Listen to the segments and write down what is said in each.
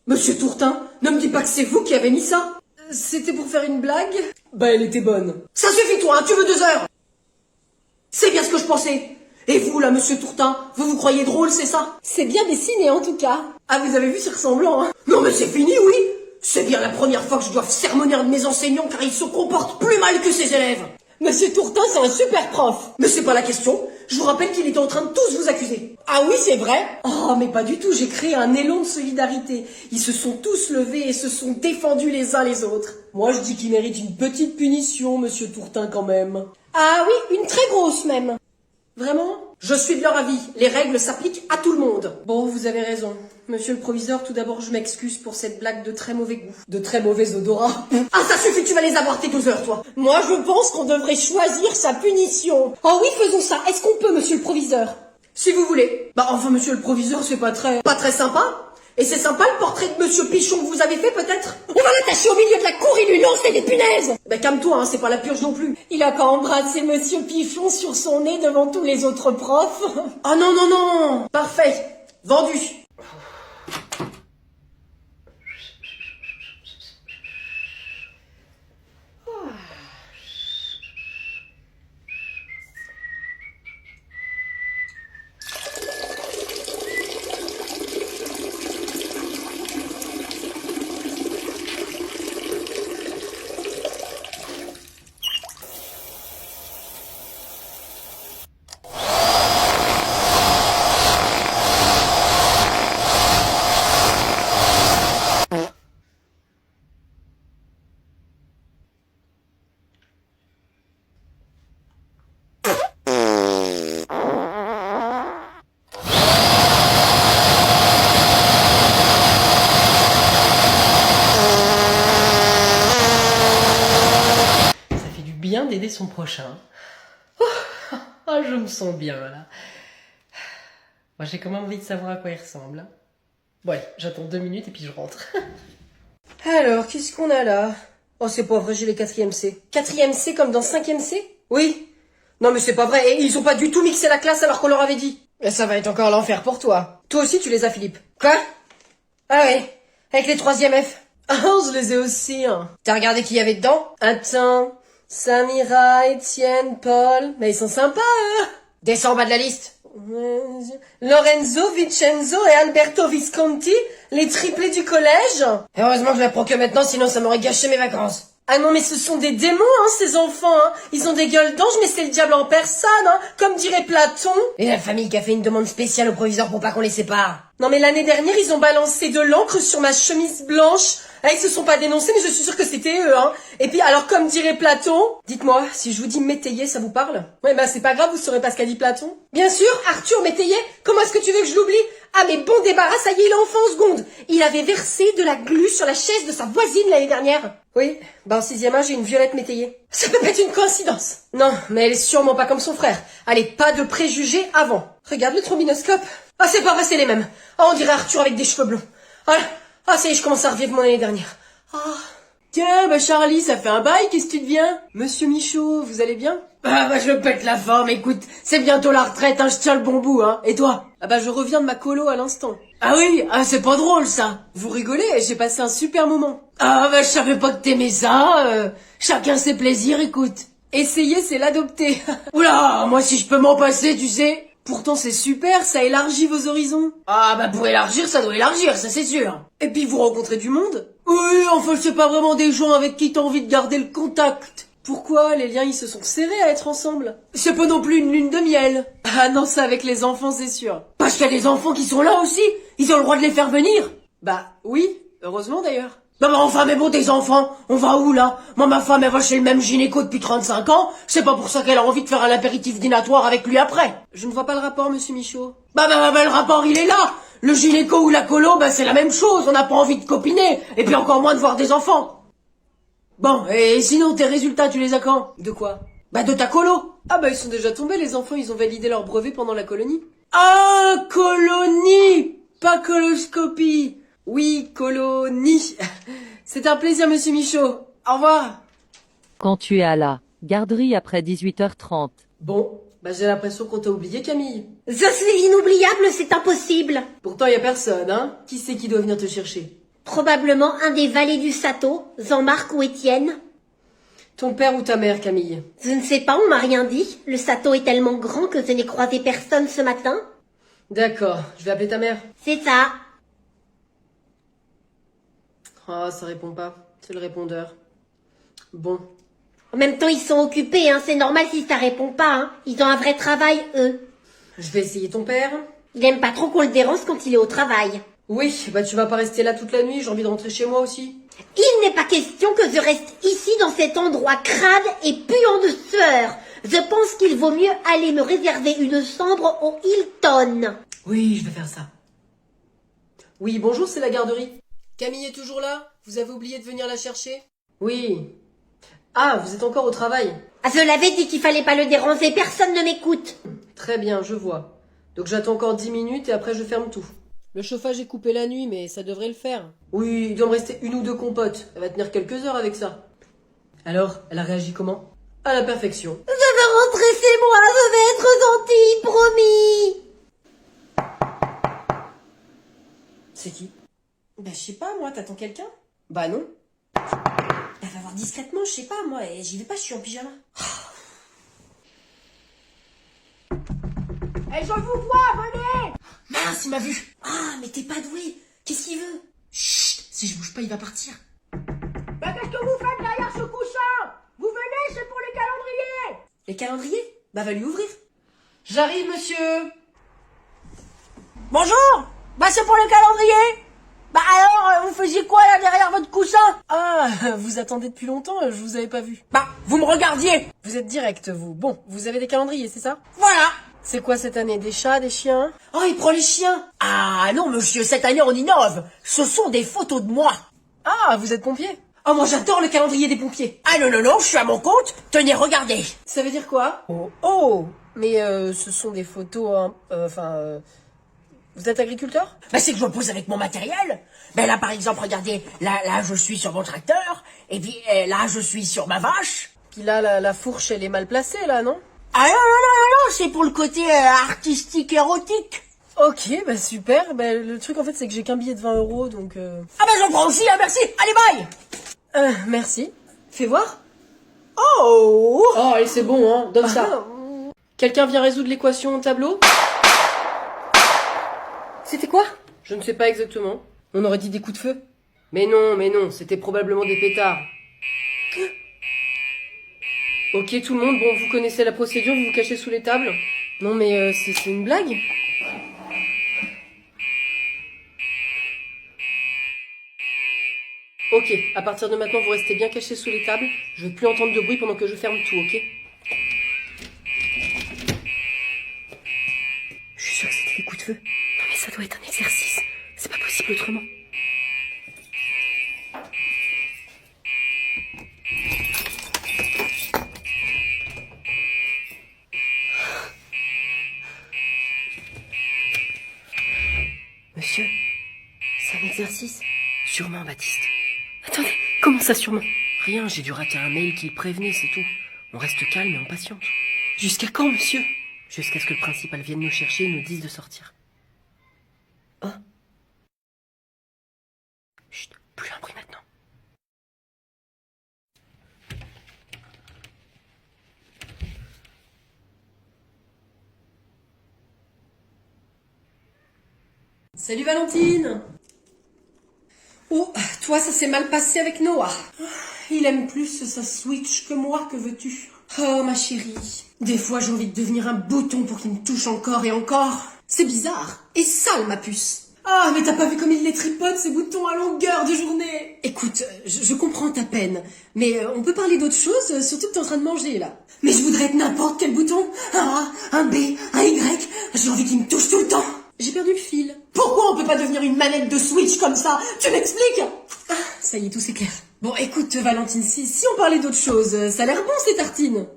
Monsieur Tourtin, ne me dis pas que c'est vous qui avez mis ça. C'était pour faire une blague? Bah elle était bonne. Ça suffit toi, hein, tu veux 2 heures? C'est bien ce que je pensais. Et vous là, monsieur Tourtin, vous vous croyez drôle, c'est ça? C'est bien dessiné en tout cas. Ah vous avez vu, c'est ressemblant, hein? Non mais c'est fini, oui. C'est bien la première fois que je dois sermonner un de mes enseignants car il se comporte plus mal que ses élèves. Monsieur Tourtin, c'est un super prof. Mais c'est pas la question. Je vous rappelle qu'il était en train de tous vous accuser. Ah oui, c'est vrai? Oh, mais pas du tout. J'ai créé un élan de solidarité. Ils se sont tous levés et se sont défendus les uns les autres. Moi, je dis qu'il mérite une petite punition, monsieur Tourtin, quand même. Ah oui, une très grosse même. Vraiment? Je suis de leur avis. Les règles s'appliquent à tout le monde. Bon, vous avez raison. Monsieur le proviseur, tout d'abord, je m'excuse pour cette blague de très mauvais goût. De très mauvais odorat. Ah, ça suffit, tu vas les avoir tes 2 heures, toi. Moi, je pense qu'on devrait choisir sa punition. Oh oui, faisons ça. Est-ce qu'on peut, monsieur le proviseur? Si vous voulez. Bah, enfin, monsieur le proviseur, c'est pas très sympa. Et c'est sympa le portrait de monsieur Pichon que vous avez fait, peut-être? On va l'attacher au milieu de la cour et lui lancer des punaises! Bah, calme-toi, hein, c'est pas la purge non plus. Il a qu'à embrasser monsieur Pichon sur son nez devant tous les autres profs. Ah non, non, non! Parfait. Vendu. Bien d'aider son prochain. Oh, je me sens bien là. Moi j'ai quand même envie de savoir à quoi il ressemble. Hein. Bon allez, j'attends 2 minutes et puis je rentre. Alors, qu'est-ce qu'on a là? Oh c'est pas vrai, j'ai les 4e C. 4e C comme dans 5e C? Oui. Non mais c'est pas vrai, et ils ont pas du tout mixé la classe alors qu'on leur avait dit. Et ça va être encore l'enfer pour toi. Toi aussi tu les as, Philippe. Quoi? Ah ouais, avec les 3e F. Ah je les ai aussi. Hein. T'as regardé qui y avait dedans? Attends... Samira, Étienne, Paul... Mais ils sont sympas, eux. Descends en bas de la liste. Lorenzo, Vincenzo et Alberto Visconti, les triplés du collège. Heureusement que je la prends que maintenant, sinon ça m'aurait gâché mes vacances. Ah non, mais ce sont des démons, hein, ces enfants, hein. Ils ont des gueules d'ange, mais c'est le diable en personne, hein, comme dirait Platon. Et la famille qui a fait une demande spéciale au proviseur pour pas qu'on les sépare. Non, mais l'année dernière, ils ont balancé de l'encre sur ma chemise blanche. Ah, ils se sont pas dénoncés, mais je suis sûre que c'était eux, hein. Et puis, alors, comme dirait Platon, dites-moi, si je vous dis Métayer, ça vous parle? Ouais, bah, c'est pas grave, vous saurez pas ce qu'a dit Platon. Bien sûr, Arthur Métayer, comment est-ce que tu veux que je l'oublie? Ah, mais bon débarras, ça y est, il est enfant en seconde. Il avait versé de la glu sur la chaise de sa voisine l'année dernière. Oui, bah, en 6e A, j'ai une Violette Métayer. Ça peut pas être une coïncidence. Non, mais elle est sûrement pas comme son frère. Allez, pas de préjugés avant. Regarde le trombinoscope. Ah, c'est pas vrai, c'est les mêmes. Ah, on dirait Arthur avec des cheveux blonds. Voilà. Ah, ça y est, je commence à revivre mon année dernière. Ah. Tiens, bah Charlie, ça fait un bail, qu'est-ce que tu deviens? Monsieur Michaud, vous allez bien? Ah bah je me pète la forme, écoute, c'est bientôt la retraite, hein, je tiens le bon bout, hein. Et toi? Ah bah je reviens de ma colo à l'instant. Ah oui, ah c'est pas drôle ça. Vous rigolez, j'ai passé un super moment. Ah bah je savais pas que t'aimais ça, chacun ses plaisirs, écoute. Essayer, c'est l'adopter. Oula, moi si je peux m'en passer, tu sais. Pourtant c'est super, ça élargit vos horizons. Ah bah pour élargir, ça doit élargir, ça c'est sûr. Et puis vous rencontrez du monde? Oui, enfin c'est pas vraiment des gens avec qui t'as envie de garder le contact. Pourquoi? Les liens ils se sont serrés à être ensemble. C'est pas non plus une lune de miel. Ah non, ça avec les enfants c'est sûr. Parce qu'il y a des enfants qui sont là aussi, ils ont le droit de les faire venir. Bah oui, heureusement d'ailleurs. Bah enfin mais bon des enfants, on va où là? Moi ma femme elle va chez le même gynéco depuis 35 ans, c'est pas pour ça qu'elle a envie de faire un apéritif dînatoire avec lui après. Je ne vois pas le rapport monsieur Michaud. Bah le rapport il est là. Le gynéco ou la colo, bah c'est la même chose, on n'a pas envie de copiner, et puis encore moins de voir des enfants. Bon, et sinon tes résultats tu les as quand? De quoi? Bah de ta colo. Ah bah ils sont déjà tombés les enfants, ils ont validé leur brevet pendant la colonie. Ah colonie, pas coloscopie. Oui, colonie. C'est un plaisir, monsieur Michaud. Au revoir. Quand tu es à la garderie après 18h30. Bon, bah j'ai l'impression qu'on t'a oublié, Camille. Je suis inoubliable, c'est impossible. Pourtant, y a personne, hein. Qui c'est qui doit venir te chercher? Probablement un des valets du Sato, Jean-Marc ou Étienne. Ton père ou ta mère, Camille? Je ne sais pas, on m'a rien dit. Le Sato est tellement grand que je n'ai croisé personne ce matin. D'accord, je vais appeler ta mère. C'est ça. Ah, ça répond pas. C'est le répondeur. Bon. En même temps, ils sont occupés, hein. C'est normal si ça répond pas, hein. Ils ont un vrai travail, eux. Je vais essayer ton père. Il aime pas trop qu'on le dérange quand il est au travail. Oui, bah tu vas pas rester là toute la nuit, j'ai envie de rentrer chez moi aussi. Il n'est pas question que je reste ici dans cet endroit crade et puant de sueur. Je pense qu'il vaut mieux aller me réserver une chambre au Hilton. Oui, je vais faire ça. Oui, bonjour, c'est la garderie. Camille est toujours là? Vous avez oublié de venir la chercher? Oui. Ah, vous êtes encore au travail? Ah, je l'avais dit qu'il fallait pas le déranger, personne ne m'écoute. Très bien, je vois. Donc j'attends encore 10 minutes et après je ferme tout. Le chauffage est coupé la nuit, mais ça devrait le faire. Oui, il doit me rester une ou deux compotes. Elle va tenir quelques heures avec ça. Alors, elle a réagi comment? À la perfection. Je veux rentrer chez moi, je vais être gentille, promis. C'est qui? Bah, je sais pas, moi, t'attends quelqu'un? Bah non. Bah, va voir discrètement, je sais pas, moi, et j'y vais pas, je suis en pyjama. Je vous vois, venez. Mince, il m'a vu. Ah, mais t'es pas doué. Qu'est-ce qu'il veut? Chut, si je bouge pas, il va partir. Bah, qu'est-ce que vous faites derrière ce coussin? Vous venez, c'est pour les calendriers. Les calendriers? Bah, va lui ouvrir. J'arrive, monsieur. Bonjour. Bah, c'est pour les calendriers. Bah alors, vous faisiez quoi là derrière votre coussin? Ah, vous attendez depuis longtemps, je vous avais pas vu. Bah, vous me regardiez. Vous êtes direct, vous. Bon, vous avez des calendriers, c'est ça? Voilà. C'est quoi cette année? Des chats, des chiens? Oh, il prend les chiens. Ah non, monsieur, cette année on innove. Ce sont des photos de moi. Ah, vous êtes pompier? Oh, moi, j'adore le calendrier des pompiers. Ah non, non, non, je suis à mon compte. Tenez, regardez. Ça veut dire quoi? Oh, oh. Mais ce sont des photos, vous êtes agriculteur? Bah, c'est que je pose avec mon matériel. Ben là, par exemple, regardez, là, je suis sur mon tracteur. Et puis là, je suis sur ma vache. Puis là, la fourche, elle est mal placée, là, non? Ah non, non, non, non, c'est pour le côté artistique, érotique. Ok, bah super. Bah, le truc, en fait, c'est que j'ai qu'un billet de 20 euros, donc... Ah ben j'en prends aussi, hein, merci. Allez, bye. Merci. Fais voir. Oh. Oh, allez, c'est bon, hein. Donne ça. Quelqu'un vient résoudre l'équation au tableau? C'était quoi? Je ne sais pas exactement. On aurait dit des coups de feu. Mais non, c'était probablement des pétards. Ok, tout le monde, bon, vous connaissez la procédure, vous vous cachez sous les tables? Non, mais c'est une blague? Ok, à partir de maintenant, vous restez bien cachés sous les tables. Je veux plus entendre de bruit pendant que je ferme tout, ok? Je suis sûre que c'était des coups de feu. Non, mais ça doit être un exercice. C'est pas possible autrement. Monsieur, c'est un exercice? Sûrement, Baptiste. Attendez, comment ça sûrement? Rien, j'ai dû rater un mail qui le prévenait, c'est tout. On reste calme et on patiente. Jusqu'à quand, monsieur? Jusqu'à ce que le principal vienne nous chercher et nous dise de sortir. Oh. Chut, plus un bruit maintenant. Salut Valentine. Oh, toi, ça s'est mal passé avec Noah. Il aime plus sa Switch que moi, que veux-tu? Oh, ma chérie. Des fois, j'ai envie de devenir un bouton pour qu'il me touche encore et encore. C'est bizarre. Et sale, ma puce. Ah, mais t'as pas vu comme il les tripote, ces boutons à longueur de journée. Écoute, je comprends ta peine. Mais on peut parler d'autre chose, surtout que t'es en train de manger, là. Mais je voudrais être n'importe quel bouton. Un A, un B, un Y. J'ai envie qu'il me touche tout le temps. J'ai perdu le fil. Pourquoi on peut pas devenir une manette de Switch comme ça? Tu m'expliques? Ah, ça y est, tout c'est clair. Bon, écoute, Valentine, si on parlait d'autre chose, ça a l'air bon ces tartines.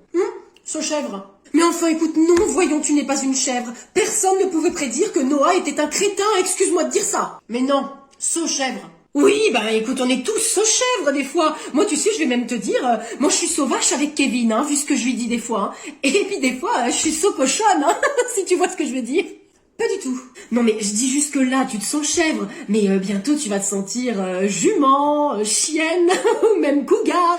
Sans chèvre. Mais enfin, écoute, non, voyons, tu n'es pas une chèvre. Personne ne pouvait prédire que Noah était un crétin, excuse-moi de dire ça. Mais non, chèvre. Oui, bah écoute, on est tous chèvres des fois. Moi, tu sais, je vais même te dire, moi je suis sauvage avec Kevin, hein, vu ce que je lui dis des fois. Hein. Et puis des fois, je suis cochonne, hein, si tu vois ce que je veux dire. Pas du tout. Non mais je dis juste que là tu te sens chèvre, mais bientôt tu vas te sentir jument, chienne, ou même cougar.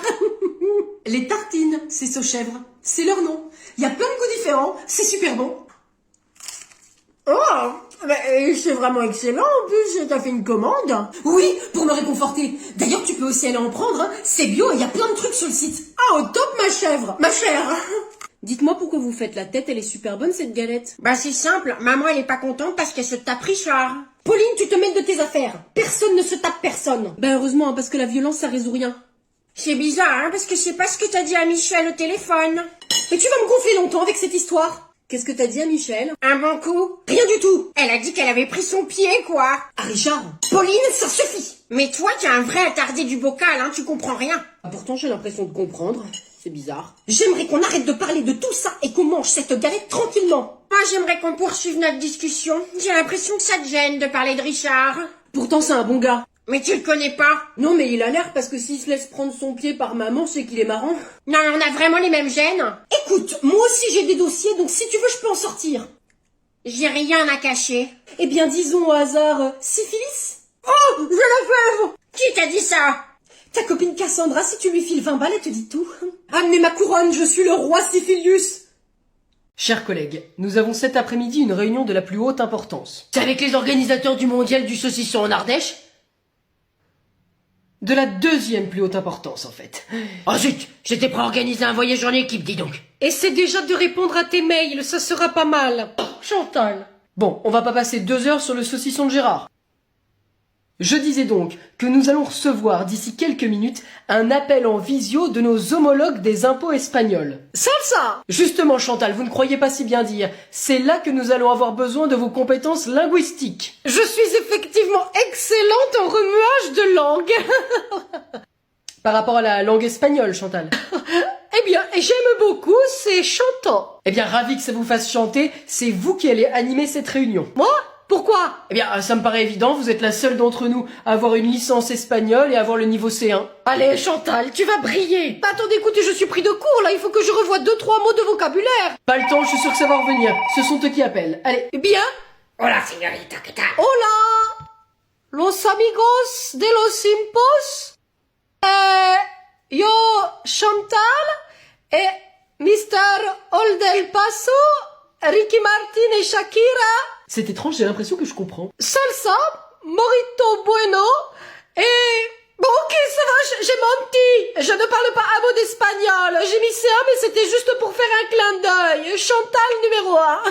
Les tartines, c'est Sochèvre, c'est leur nom. Il y a plein de goûts différents, c'est super bon. Oh, c'est vraiment excellent, en plus t'as fait une commande. Oui, pour me réconforter. D'ailleurs tu peux aussi aller en prendre, hein. C'est bio et il y a plein de trucs sur le site. Ah au top ma chèvre, ma chère. Dites-moi pourquoi vous faites la tête, elle est super bonne cette galette. Bah c'est simple, maman elle est pas contente parce qu'elle se tape Richard. Pauline, tu te mêles de tes affaires. Personne ne se tape personne. Ben heureusement, parce que la violence ça résout rien. C'est bizarre, hein, parce que c'est pas ce que t'as dit à Michel au téléphone. Mais tu vas me gonfler longtemps avec cette histoire. Qu'est-ce que t'as dit à Michel? Un bon coup? Rien du tout. Elle a dit qu'elle avait pris son pied, quoi. Ah Richard? Pauline, ça suffit. Mais toi, t'es un vrai attardé du bocal, hein, tu comprends rien. Ah, pourtant j'ai l'impression de comprendre. C'est bizarre. J'aimerais qu'on arrête de parler de tout ça et qu'on mange cette galette tranquillement. Moi, j'aimerais qu'on poursuive notre discussion. J'ai l'impression que ça te gêne de parler de Richard. Pourtant c'est un bon gars. Mais tu le connais pas? Non mais il a l'air parce que s'il se laisse prendre son pied par maman, c'est qu'il est marrant. Non, mais on a vraiment les mêmes gènes. Écoute, moi aussi j'ai des dossiers, donc si tu veux je peux en sortir. J'ai rien à cacher. Eh bien disons au hasard, syphilis? Oh, je la fève. Qui t'a dit ça? Ta copine Cassandra, si tu lui files 20 balles, elle te dit tout. Amenez ma couronne, je suis le roi Syphilius. Chers collègues, nous avons cet après-midi une réunion de la plus haute importance. C'est avec les organisateurs du mondial du saucisson en Ardèche? De la deuxième plus haute importance, en fait. Oh zut, j'étais prêt à organiser un voyage en équipe, dis donc. Essaie déjà de répondre à tes mails, ça sera pas mal. Chantal. Bon, on va pas passer 2 heures sur le saucisson de Gérard. Je disais donc que nous allons recevoir d'ici quelques minutes un appel en visio de nos homologues des impôts espagnols. Salsa! Justement, Chantal, vous ne croyez pas si bien dire. C'est là que nous allons avoir besoin de vos compétences linguistiques. Je suis effectivement excellente en remuage de langue. Par rapport à la langue espagnole, Chantal. Eh bien, j'aime beaucoup, c'est chantant. Eh bien, ravi que ça vous fasse chanter, c'est vous qui allez animer cette réunion. Moi? Pourquoi? Eh bien, ça me paraît évident, vous êtes la seule d'entre nous à avoir une licence espagnole et à avoir le niveau C1. Allez, Chantal, tu vas briller. Bah, attendez, écoutez, je suis pris de court, là, il faut que je revoie 2-3 mots de vocabulaire. Pas le temps, je suis sûr que ça va revenir. Ce sont eux qui appellent. Allez. Eh bien? Hola, señorita, ¿qué tal? Hola, los amigos de los impos. Yo, Chantal, et Mr. Oldel Paso, Ricky Martin et Shakira. C'est étrange, j'ai l'impression que je comprends. Salsa, morito bueno, et... Bon, ok, ça va, j'ai menti. Je ne parle pas un mot d'espagnol. J'ai mis C1, mais c'était juste pour faire un clin d'œil. Chantal numéro 1.